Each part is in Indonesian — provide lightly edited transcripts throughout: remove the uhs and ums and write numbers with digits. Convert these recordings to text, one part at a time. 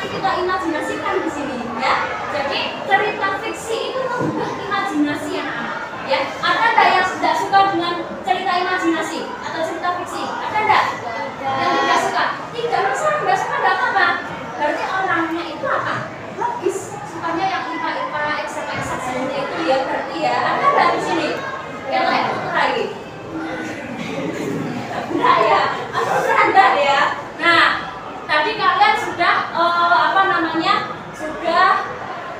kita imajinasikan di sini ya. Jadi cerita fiksi itu membuka imajinasi anak-anak ya. Ada nggak yang tidak suka dengan cerita imajinasi atau cerita fiksi? Ada nggak yang tidak suka? Tidak masalah, nggak suka nggak apa-apa. Berarti orangnya itu apa? Logis, sukanya yang IPA eksak seperti itu ya. Berarti ya ada nggak di sini yang lain lagi? Enggak ya, aku beranda ya. Nah, tadi kalian sudah sudah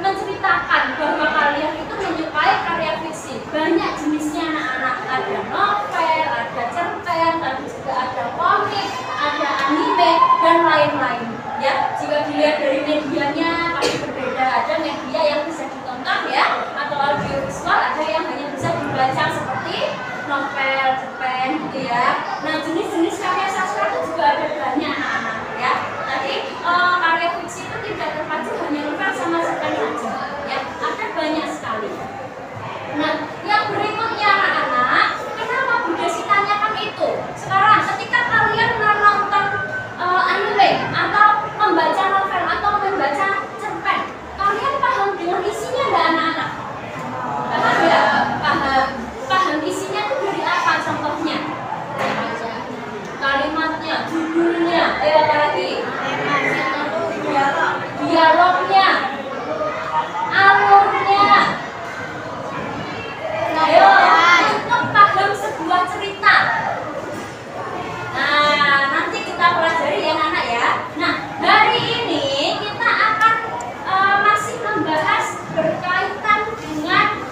menceritakan bahwa kalian itu menyukai karya fiksi. Banyak jenisnya anak-anak. Ada novel, ada cerpen, tapi juga ada komik, ada anime dan lain-lain. Ya, jika dilihat dari medianya pasti berbeda. Ada media yang bisa ditonton ya, atau audiovisual, ada yang hanya bisa dibaca seperti novel, cerpen gitu ya. Nah, jenis-jenis karya sastra itu juga ada banyak anak-anak ya. Tadi karya fiksi itu tidak terpacu hanya novel sama cerpen saja ya. Ada banyak sekali. Nah, yang berikutnya anak-anak, kenapa Bu Desi tanyakan itu? Sekarang ketika kalian menonton anime atau membaca novel atau membaca cerpen, kalian paham dengan isinya nggak anak-anak? Paham ya? Paham. Paham isinya itu dari apa contohnya? Kalimatnya, judulnya, apa lagi? Dialognya, alurnya. Ayo, untuk paham sebuah cerita. Nah, nanti kita pelajari ya anak ya. Nah, hari ini kita akan masih membahas berkaitan dengan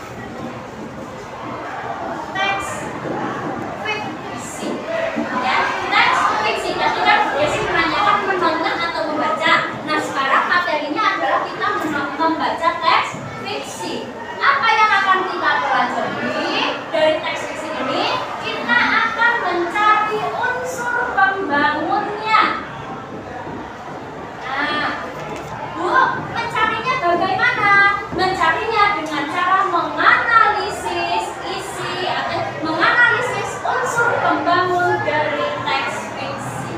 teks fiksi ya. Teks fiksi tadi kan Desi menanyakan menonton atau membaca. Nah, sekarang materinya adalah kita membaca teks fiksi. Apa yang akan kita pelajari dari teks fiksi ini? Kita akan mencari unsur pembangunnya. Nah, Bu, mencarinya bagaimana? Mencarinya dengan cara menganalisis isi atau menganalisis unsur pembangun dari teks fiksi.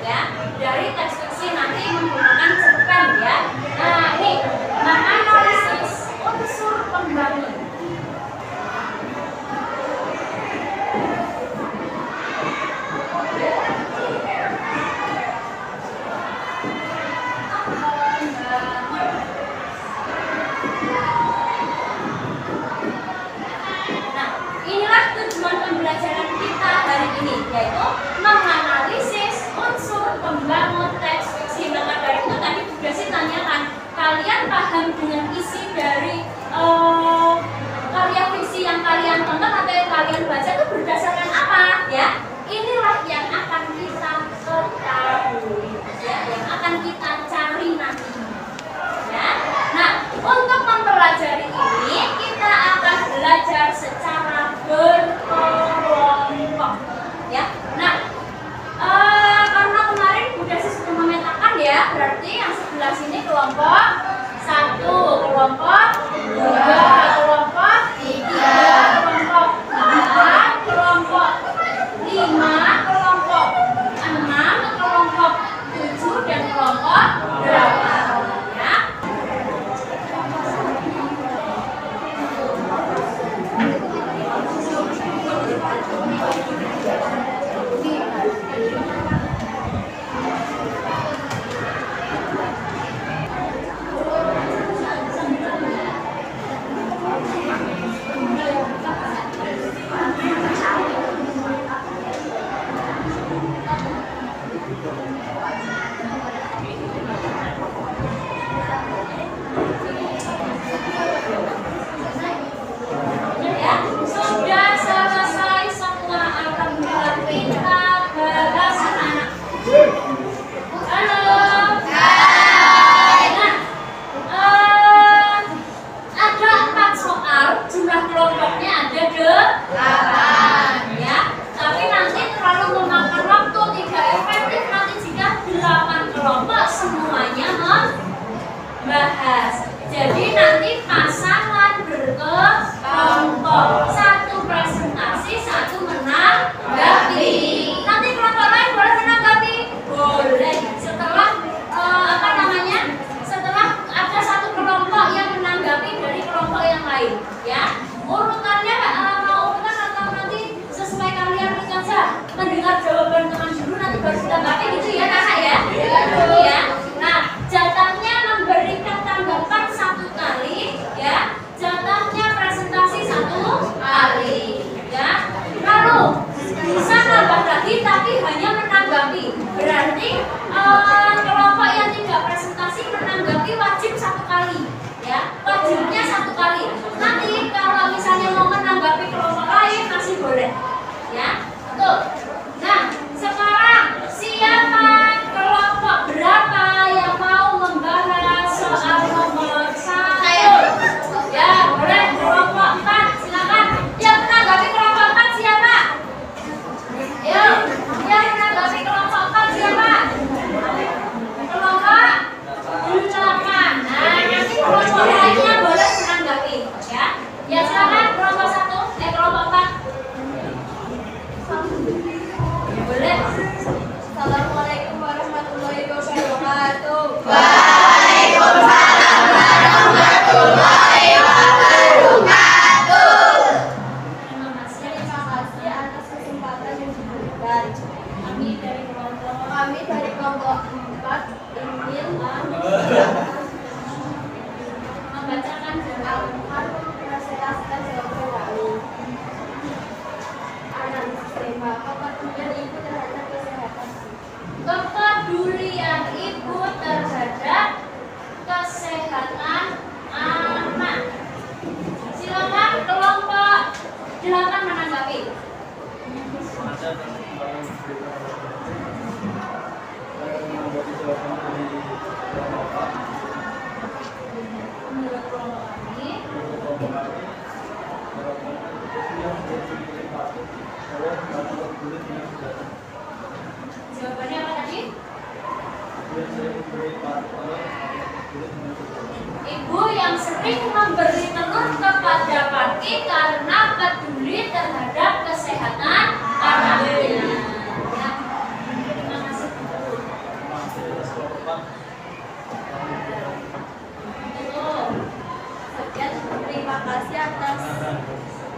Ya, dari teks fiksi nanti menggunakan cerpen ya. Nah, ini menganalisis unsur pembangun. Pembelajaran kita hari ini yaitu menganalisis unsur pembangun teks fiksi. Maka dari itu tadi Bu Desi tanyakan, kalian paham dengan isi dari karya fiksi yang kalian tonton atau yang kalian baca itu berdasarkan apa ya? Inilah yang akan kita ketahui ya, yang akan kita cari nanti ya. Nah, untuk mempelajari ini kita akan belajar secara berkelompok ya. Nah, karena kemarin Bu Desi sudah memetakan ya, berarti yang sebelah sini kelompok 1, kelompok 2, kelompok 3, kelompok 4, kelompok 5, kelompok 6, kelompok 7 dan kelompok 8 ya. Jadi nanti pasangan berkelompok, satu presentasi, satu menanggapi. Nanti kelompok lain boleh menanggapi? Boleh. Setelah Ibu yang sering memberi telur kepada Parki karena peduli terhadap kesehatan anaknya. Ya. Terima kasih Bu. Sekian, terima kasih atas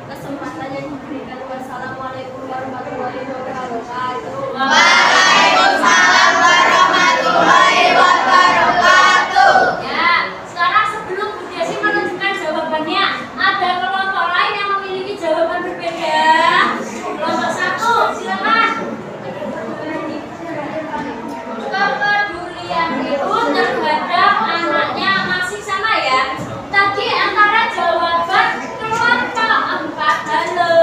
kesempatan yang diberikan. Wassalamualaikum warahmatullahi wabarakatuh. Waalaikumsalam warahmatullahi wabarakatuh. Ya, sekarang sebelum Bu Desi menunjukkan jawabannya, ada kelompok lain yang memiliki jawaban berbeda. Kelompok 1, silakan. Kepedulian ibu terhadap anaknya masih sama ya. Tadi antara jawaban kelompok 4, halo.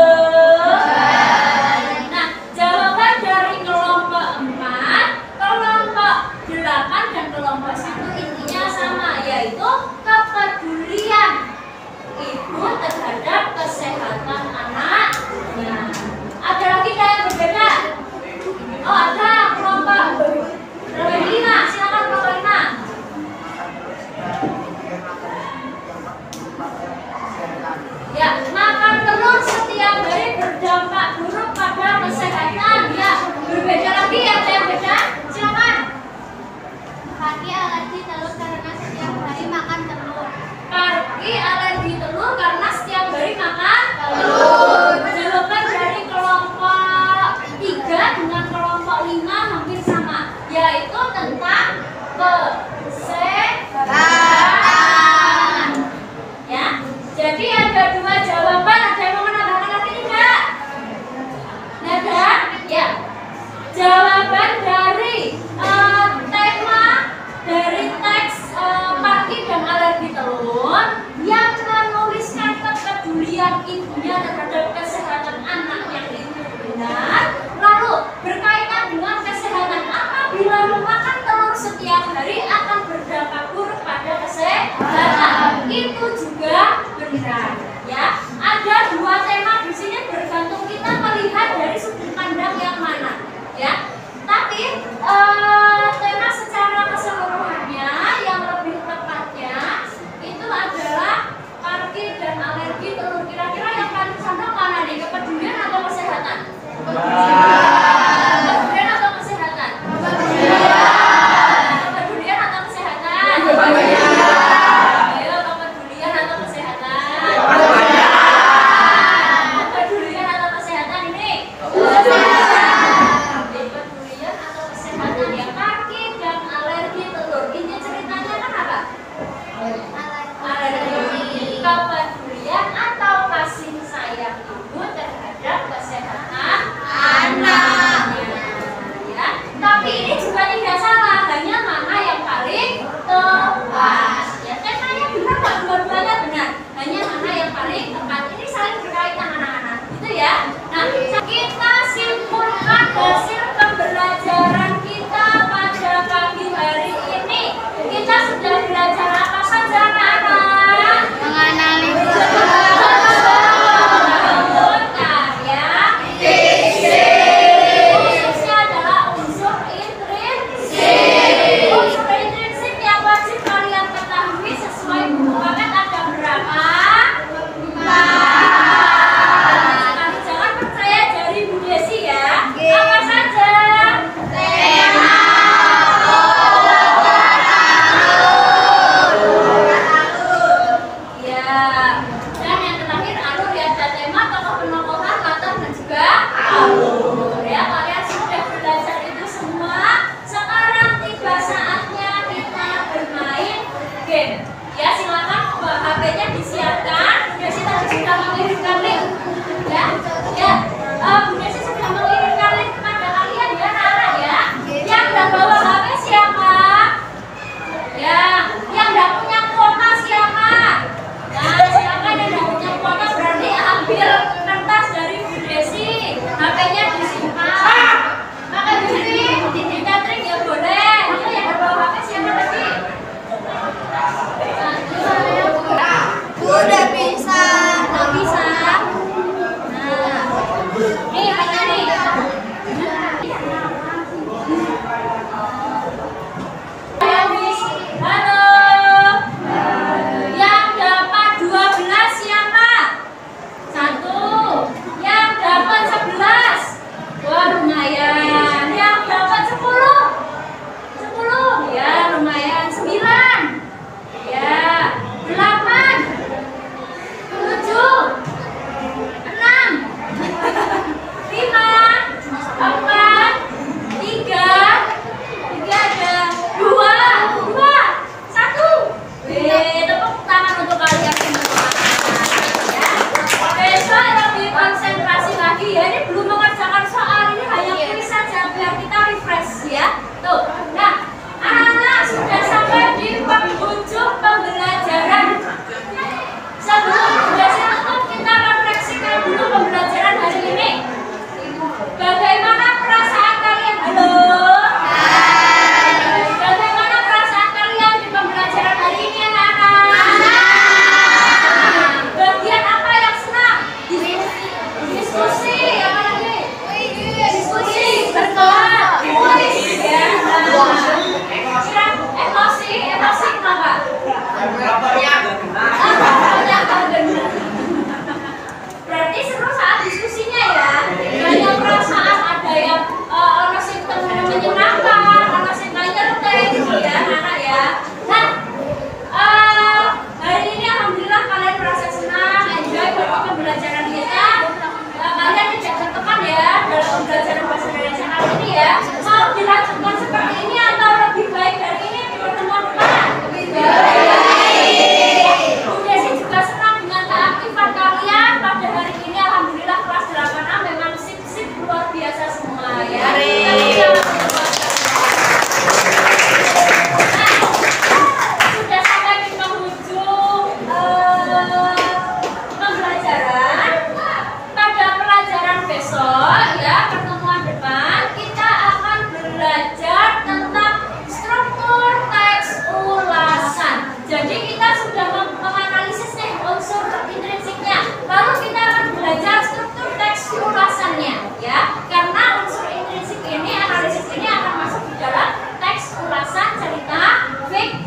Nah, jawaban dari kelompok 4, kelompok 8 dan kelompok 1 intinya sama, yaitu kepedulian ibu terhadap kesehatan anaknya. Ada lagi yang berbeda? Oh, ada kelompok 5, silakan kelompok 5. Ya, makan telur setiap hari berdampak buruk pada kesehatan. Ya, berbeda lagi ya, ada yang beda? Silakan. Parki alergi telur karena setiap hari makan telur. Parki alergi telur karena setiap hari makan telur. Jawaban dari kelompok 3 dengan kelompok 5 hampir sama, yaitu tentang kesehatan. Ya, jadi ada 2 jawaban. Ada yang mau menambahkan lagi tidak? Ada? Ya. Jawaban dari tema dari teks Parki dan alergi telur yang menuliskan kepedulian ibunya terhadap kesehatan anaknya itu benar. Lalu berkaitan dengan kesehatan, apabila memakan telur setiap hari akan musik